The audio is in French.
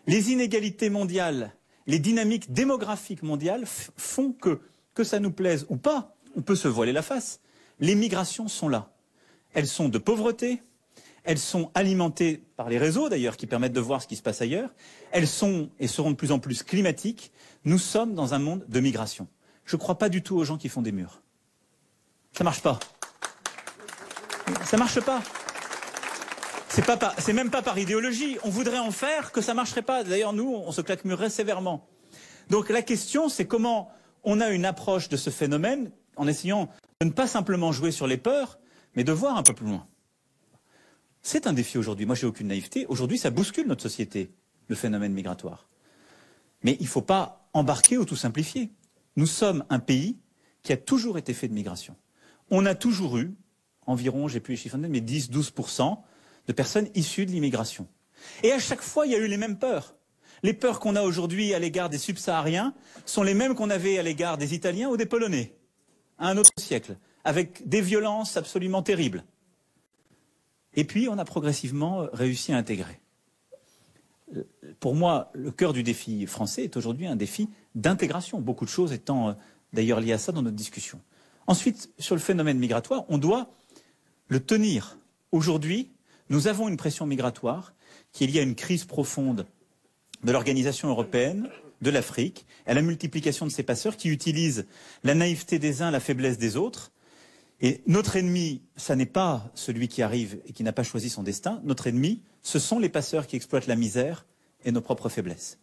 Les inégalités mondiales, les dynamiques démographiques mondiales font que ça nous plaise ou pas, on peut se voiler la face. Les migrations sont là. Elles sont de pauvreté, elles sont alimentées par les réseaux d'ailleurs qui permettent de voir ce qui se passe ailleurs. Elles sont et seront de plus en plus climatiques. Nous sommes dans un monde de migration. Je ne crois pas du tout aux gens qui font des murs. Ça marche pas. Ça marche pas. C'est même pas par idéologie. On voudrait en faire que ça marcherait pas. D'ailleurs, nous, on se claquemurerait sévèrement. Donc la question, c'est comment on a une approche de ce phénomène en essayant de ne pas simplement jouer sur les peurs, mais de voir un peu plus loin. C'est un défi aujourd'hui. Moi, j'ai aucune naïveté. Aujourd'hui, ça bouscule notre société, le phénomène migratoire. Mais il ne faut pas embarquer ou tout simplifier. Nous sommes un pays qui a toujours été fait de migration. On a toujours eu environ, j'ai plus les chiffres en tête, mais 10-12% de personnes issues de l'immigration. Et à chaque fois, il y a eu les mêmes peurs. Les peurs qu'on a aujourd'hui à l'égard des subsahariens sont les mêmes qu'on avait à l'égard des Italiens ou des Polonais, à un autre siècle, avec des violences absolument terribles. Et puis, on a progressivement réussi à intégrer. Pour moi, le cœur du défi français est aujourd'hui un défi d'intégration, beaucoup de choses étant d'ailleurs liées à ça dans notre discussion. Ensuite, sur le phénomène migratoire, on doit le tenir. Aujourd'hui, nous avons une pression migratoire qui est liée à une crise profonde de l'organisation européenne, de l'Afrique, à la multiplication de ces passeurs qui utilisent la naïveté des uns, la faiblesse des autres. Et notre ennemi, ça n'est pas celui qui arrive et qui n'a pas choisi son destin. Notre ennemi, ce sont les passeurs qui exploitent la misère et nos propres faiblesses.